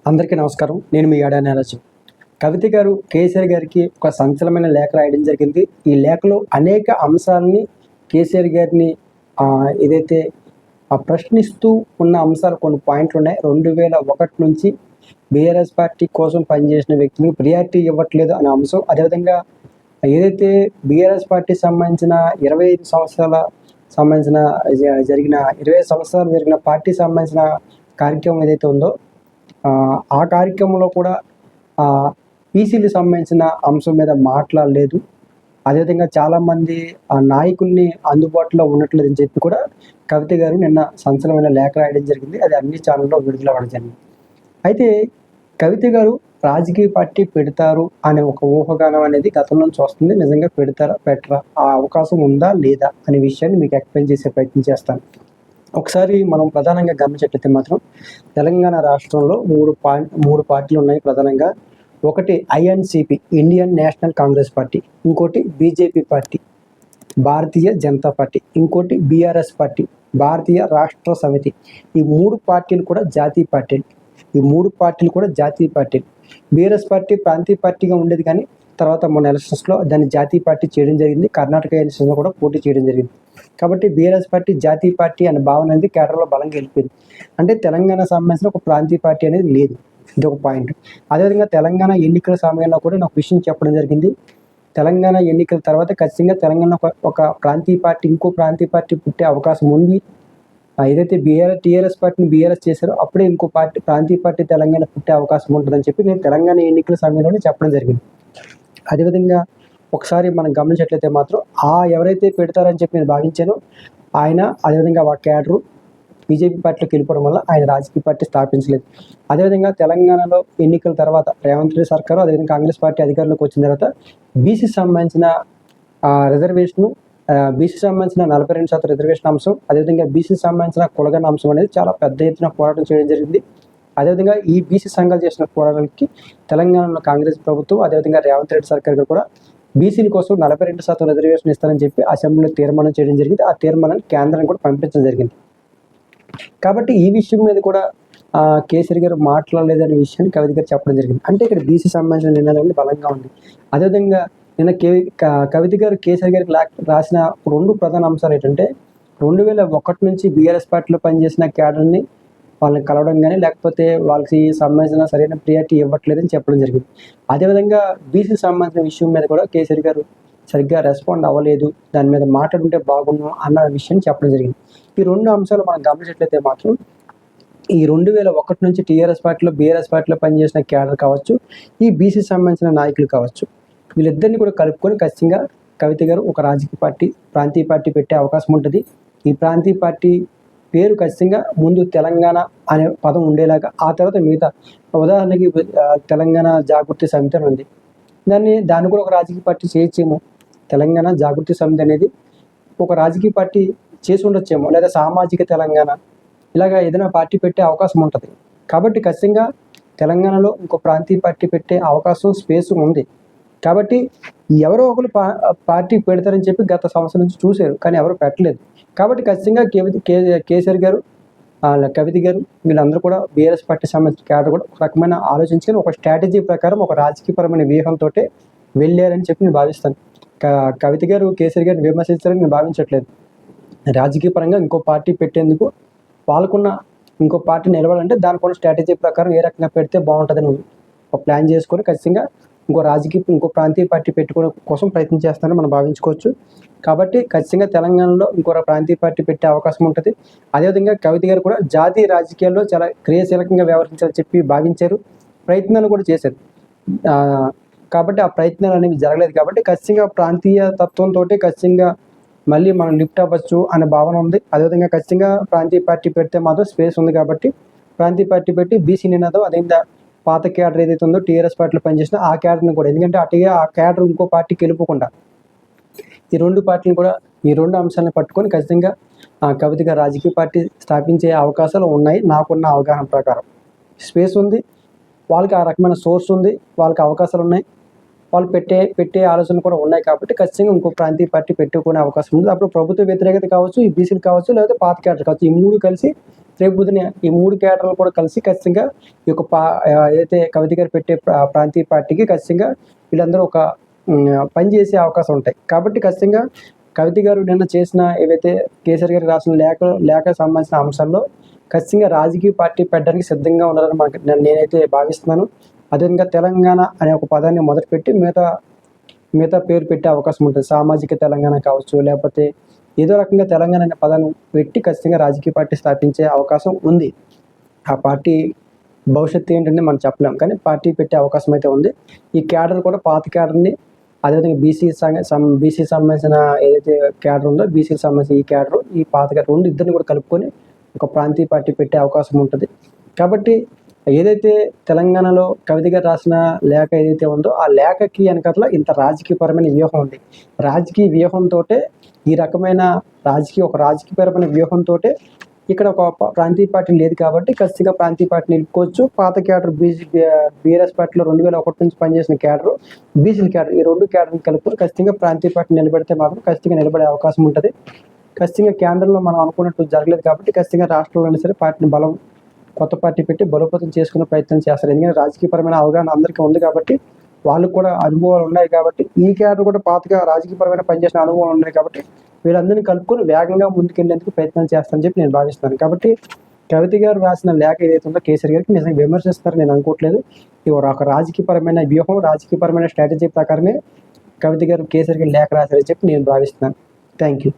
అందరికీ నమస్కారం. నేను మీ యాడా నారాజు. కవిత గారు కేసీఆర్ గారికి ఒక సంచలనమైన లేఖ రాయడం జరిగింది. ఈ లేఖలో అనేక అంశాలని కేసీఆర్ గారిని ఏదైతే ప్రశ్నిస్తూ ఉన్న అంశాలు కొన్ని పాయింట్లు ఉన్నాయి. 2001 నుంచి బీఆర్ఎస్ పార్టీ కోసం పనిచేసిన వ్యక్తులకు ప్రియారిటీ ఇవ్వట్లేదు అనే అంశం. అదేవిధంగా ఏదైతే బీఆర్ఎస్ పార్టీ సంబంధించిన 25 సంవత్సరాల సంబంధించిన జరిగిన 25 సంవత్సరాలు జరిగిన పార్టీ సంబంధించిన కార్యక్రమం ఏదైతే ఉందో ఆ కార్యక్రమంలో కూడా ఈసీలకు సంబంధించిన అంశం మీద మాట్లాడలేదు. అదేవిధంగా చాలామంది నాయకుల్ని అందుబాటులో ఉండట్లేదు అని చెప్పి కూడా కవిత గారు నిన్న సంచలనమైన లేఖ రాయడం జరిగింది. అది అన్ని ఛానల్లో విడుదల అవ్వడం జరిగింది. అయితే కవిత గారు రాజకీయ పార్టీ పెడతారు అనే ఒక ఊహాగానం అనేది గతంలో నుంచి వస్తుంది. నిజంగా పెడతారా పెట్టరా, ఆ అవకాశం ఉందా లేదా అనే విషయాన్ని మీకు ఎక్స్ప్లెయిన్ చేసే ప్రయత్నం చేస్తాను. ఒకసారి మనం ప్రధానంగా గమనించేట్లయితే మాత్రం తెలంగాణ రాష్ట్రంలో మూడు పార్టీలు ఉన్నాయి ప్రధానంగా. ఒకటి ఐఎన్సిపి, ఇండియన్ నేషనల్ కాంగ్రెస్ పార్టీ, ఇంకోటి BJP party, Bharatiya Janata party, ఇంకోటి బీఆర్ఎస్ పార్టీ, భారతీయ రాష్ట్ర సమితి. ఈ మూడు పార్టీలు కూడా జాతీయ పార్టీలు. బీఆర్ఎస్ పార్టీ ప్రాంతీయ పార్టీగా ఉండేది, కానీ తర్వాత మొన్న ఎలక్షన్స్లో దాన్ని జాతీయ పార్టీ చేయడం జరిగింది. కర్ణాటక ఎలక్షన్స్లో కూడా పోటీ చేయడం జరిగింది. కాబట్టి బీఆర్ఎస్ పార్టీ జాతీయ పార్టీ అనే భావన అనేది కేడర్లో బలంగా వెళ్ళిపోయింది. అంటే తెలంగాణ సంబంధించిన ఒక ప్రాంతీయ పార్టీ అనేది లేదు. ఇది ఒక పాయింట్. అదేవిధంగా తెలంగాణ ఎన్నికల సమయంలో కూడా నాకు విషయం చెప్పడం జరిగింది. తెలంగాణ ఎన్నికల తర్వాత ఖచ్చితంగా తెలంగాణ ఒక ప్రాంతీయ పార్టీ, ఇంకో ప్రాంతీయ పార్టీ పుట్టే అవకాశం ఉంది. ఏదైతే టీఆర్ఎస్ పార్టీని బీఆర్ఎస్ చేశారో అప్పుడే ఇంకో పార్టీ, ప్రాంతీయ పార్టీ తెలంగాణ పుట్టే అవకాశం ఉంటుందని చెప్పి నేను తెలంగాణ ఎన్నికల సమయంలోనే చెప్పడం జరిగింది. అదేవిధంగా ఒకసారి మనం గమనించినట్లయితే మాత్రం ఎవరైతే పెడతారని చెప్పి నేను భావించానో ఆయన, అదేవిధంగా ఆ క్యాడరు బీజేపీ పార్టీలోకి వెళ్ళిపోవడం వల్ల ఆయన రాజకీయ పార్టీ స్థాపించలేదు. అదేవిధంగా తెలంగాణలో ఎన్నికల తర్వాత రేవంత్ రెడ్డి సర్కారు, అదేవిధంగా కాంగ్రెస్ పార్టీ అధికారంలోకి వచ్చిన తర్వాత బీసీ సంబంధించిన రిజర్వేషను, బీసీ సంబంధించిన 42% రిజర్వేషన్ అంశం, అదేవిధంగా బీసీ సంబంధించిన కులగన అంశం అనేది చాలా పెద్ద ఎత్తున పోరాటం చేయడం జరిగింది. అదేవిధంగా ఈ బీసీ సంఘాలు చేసిన పోరాటానికి తెలంగాణలో కాంగ్రెస్ ప్రభుత్వం, అదేవిధంగా రేవంత్ రెడ్డి సర్కార్ కూడా బీసీల కోసం 42% రిజర్వేషన్ ఇస్తారని చెప్పి అసెంబ్లీలో తీర్మానం చేయడం జరిగింది. ఆ తీర్మానాన్ని కేంద్రానికి కూడా పంపించడం జరిగింది. కాబట్టి ఈ విషయం మీద కూడా కేసీఆర్ గారు మాట్లాడలేదనే విషయాన్ని కవిత గారు చెప్పడం జరిగింది. అంటే ఇక్కడ బీసీ సంబంధించిన నిర్ణయాలు బలంగా ఉంది. అదేవిధంగా నిన్న కవిత గారు కేసీఆర్ గారికి రాసిన 2 ప్రధాన అంశాలు ఏంటంటే 2001 నుంచి బీఆర్ఎస్ పార్టీలో పనిచేసిన క్యాడర్ని వాళ్ళని కలవడం కానీ, లేకపోతే వాళ్ళకి సంబంధించిన సరైన ప్రియారిటీ ఇవ్వట్లేదని చెప్పడం జరిగింది. అదేవిధంగా బీసీ సంబంధించిన విషయం మీద కూడా కేసీఆర్ గారు సరిగ్గా రెస్పాండ్ అవ్వలేదు, దాని మీద మాట్లాడుంటే బాగున్నాం అన్న విషయం చెప్పడం జరిగింది. ఈ 2 అంశాలు మనం గమనించినట్లయితే మాత్రం ఈ 2001 నుంచి టీఆర్ఎస్ పార్టీలో బీఆర్ఎస్ పార్టీలో పనిచేసిన క్యాడర్ కావచ్చు, ఈ బీసీ సంబంధించిన నాయకులు కావచ్చు, వీళ్ళిద్దరిని కూడా కలుపుకొని ఖచ్చితంగా కవిత గారు ఒక రాజకీయ పార్టీ, ప్రాంతీయ పార్టీ పెట్టే అవకాశం ఉంటుంది. ఈ ప్రాంతీయ పార్టీ పేరు ఖచ్చితంగా ముందు తెలంగాణ అనే పదం ఉండేలాగా, ఆ తర్వాత మిగతా, ఉదాహరణకి తెలంగాణ జాగృతి సమితి అని ఉంది, దాన్ని కూడా ఒక రాజకీయ పార్టీ చేయొచ్చేమో. తెలంగాణ జాగృతి సమితి అనేది ఒక రాజకీయ పార్టీ చేసి ఉండొచ్చేమో, లేదా సామాజిక తెలంగాణ, ఇలాగా ఏదైనా పార్టీ పెట్టే అవకాశం ఉంటుంది. కాబట్టి ఖచ్చితంగా తెలంగాణలో ఇంకో ప్రాంతీయ పార్టీ పెట్టే అవకాశం, స్పేస్ ఉంది. కాబట్టి ఎవరో ఒకరు పార్టీ పెడతారని చెప్పి గత సంవత్సరం నుంచి చూశారు, కానీ ఎవరు పెట్టలేదు. కాబట్టి ఖచ్చితంగా కేసీఆర్ గారు, కవిత గారు, వీళ్ళందరూ కూడా బీఆర్ఎస్ పార్టీ సంబంధించిన క్యాడర్ కూడా ఒక రకమైన ఆలోచించుకొని ఒక స్ట్రాటజీ ప్రకారం ఒక రాజకీయపరమైన వ్యూహంతో వెళ్ళారని చెప్పి నేను భావిస్తాను. కవిత గారు కేసీఆర్ గారిని విమర్శించారని నేను భావించట్లేదు. రాజకీయ పరంగా ఇంకో పార్టీ పెట్టేందుకు వాళ్ళకున్న ఇంకో పార్టీ నిలవాలంటే దానికున్న స్ట్రాటజీ ప్రకారం ఏ రకంగా పెడితే బాగుంటుందని ఒక ప్లాన్ చేసుకొని ఖచ్చితంగా ఇంకో ప్రాంతీయ పార్టీ పెట్టుకోవడం కోసం ప్రయత్నం చేస్తారని మనం భావించుకోవచ్చు. కాబట్టి ఖచ్చితంగా తెలంగాణలో ఇంకో ప్రాంతీయ పార్టీ పెట్టే అవకాశం ఉంటుంది. అదేవిధంగా కవిత గారు కూడా జాతీయ రాజకీయాల్లో చాలా క్రియాశీలకంగా వ్యవహరించాలని చెప్పి భావించారు, ప్రయత్నాలు కూడా చేశారు. కాబట్టి ఆ ప్రయత్నాలు అనేవి జరగలేదు. కాబట్టి ఖచ్చితంగా ప్రాంతీయ తత్వంతో ఖచ్చితంగా మళ్ళీ మనం లిఫ్ట్ అవ్వచ్చు అనే భావన ఉంది. అదేవిధంగా ఖచ్చితంగా ప్రాంతీయ పార్టీ పెడితే మాత్రం స్పేస్ ఉంది. కాబట్టి ప్రాంతీయ పార్టీ పెట్టి బీసీ నినాదం, అదేవిధంగా పాత క్యాడర్ ఏదైతే ఉందో టీఆర్ఎస్ పార్టీలో పనిచేసిన ఆ క్యాడర్ని కూడా, ఎందుకంటే ఆ క్యాడర్ ఇంకో పార్టీకి వెళ్ళిపోకుండా ఈ 2 పార్టీలు కూడా, ఈ 2 అంశాలను పట్టుకొని ఖచ్చితంగా కవిత గారు రాజకీయ పార్టీ స్థాపించే అవకాశాలు ఉన్నాయి. నాకున్న అవగాహన ప్రకారం స్పేస్ ఉంది, వాళ్ళకి ఆ రకమైన సోర్స్ ఉంది, వాళ్ళకి అవకాశాలు ఉన్నాయి. వాళ్ళు పెట్టే ఆలోచనలు కూడా ఉన్నాయి కాబట్టి ఖచ్చితంగా ఇంకో ప్రాంతీయ పార్టీ పెట్టుకునే అవకాశం ఉంది. అప్పుడు ప్రభుత్వ వ్యతిరేకత కావచ్చు, ఈ బీసీలు కావచ్చు, లేకపోతే పాత క్యాడర్ కావచ్చు, ఈ 3 కలిసి రేపు పొద్దున ఈ 3 క్యాడర్లు కూడా కలిసి ఖచ్చితంగా ఈ యొక్క ఏదైతే కవిత గారు పెట్టే ప్రాంతీయ పార్టీకి ఖచ్చితంగా వీళ్ళందరూ ఒక పని చేసే అవకాశం ఉంటాయి. కాబట్టి ఖచ్చితంగా కవిత గారు నిన్న చేసిన ఏవైతే కేసీఆర్ గారికి రాసిన లేఖ సంబంధించిన అంశాల్లో ఖచ్చితంగా రాజకీయ పార్టీ పెట్టడానికి సిద్ధంగా ఉన్నారని నేనైతే భావిస్తున్నాను. అదేవిధంగా తెలంగాణ అనే ఒక పదాన్ని మొదలుపెట్టి మిగతా పేరు పెట్టే అవకాశం ఉంటుంది. సామాజిక తెలంగాణ కావచ్చు, లేకపోతే ఏదో రకంగా తెలంగాణ అనే పదాన్ని పెట్టి ఖచ్చితంగా రాజకీయ పార్టీ స్థాపించే అవకాశం ఉంది. ఆ పార్టీ భవిష్యత్తు ఏంటంటే మనం చెప్పలేం, కానీ పార్టీ పెట్టే అవకాశం అయితే ఉంది. ఈ క్యాడర్ కూడా పాత క్యాడర్ని, అదేవిధంగా బీసీ సంబంధించిన ఏదైతే క్యాడర్ ఉందో బీసీకి సంబంధించిన ఈ క్యాడర్, ఈ పాత క్యాడర్ ఇద్దరిని కూడా కలుపుకొని ఒక ప్రాంతీయ పార్టీ పెట్టే అవకాశం ఉంటుంది. కాబట్టి ఏదైతే తెలంగాణలో కవిత గారు రాసిన లేఖ ఏదైతే ఉందో ఆ లేఖకి వెనకట్ల ఇంత రాజకీయపరమైన వ్యూహం ఉంది. రాజకీయ వ్యూహంతో ఈ రకమైన రాజకీయపరమైన వ్యూహంతో ఇక్కడ ఒక ప్రాంతీయ పార్టీ లేదు కాబట్టి ఖచ్చితంగా ప్రాంతీయ పార్టీ నిలుపుకోవచ్చు. పాత క్యాడర్ బీఆర్ఎస్ పార్టీలో 2001 నుంచి పనిచేసిన క్యాడర్, బీసీల క్యాడర్, ఈ 2 క్యాడర్ని కలుపుకొని ఖచ్చితంగా ప్రాంతీయ పార్టీ నిలబెడితే మాత్రం ఖచ్చితంగా నిలబడే అవకాశం ఉంటుంది. ఖచ్చితంగా కేంద్రంలో మనం అనుకున్నట్టు జరగలేదు కాబట్టి ఖచ్చితంగా రాష్ట్రంలోనే సరే పార్టీని కొత్త పార్టీ పెట్టి బలోపేతం చేసుకునే ప్రయత్నం చేస్తారు. ఎందుకంటే రాజకీయపరమైన అవగాహన అందరికీ ఉంది కాబట్టి, వాళ్ళకు కూడా అనుభవాలు ఉన్నాయి కాబట్టి, ఈ క్యాడర్ కూడా పాతగా రాజకీయపరమైన పనిచేసిన అనుభవాలు ఉన్నాయి కాబట్టి వీళ్ళందరినీ కలుపుకొని వేగంగా ముందుకెళ్లేందుకు ప్రయత్నం చేస్తానని చెప్పి నేను భావిస్తున్నాను. కాబట్టి కవిత గారు రాసిన లేఖ ఏదైతే ఉందో కేసీఆర్ గారికి నిజంగా విమర్శిస్తారని నేను అనుకోవట్లేదు. ఇది ఒక రాజకీయపరమైన వ్యూహం, రాజకీయపరమైన స్ట్రాటజీ ప్రకారమే కవిత గారు కేసీఆర్ గారు లేఖ రాశారని చెప్పి నేను భావిస్తున్నాను. Thank you.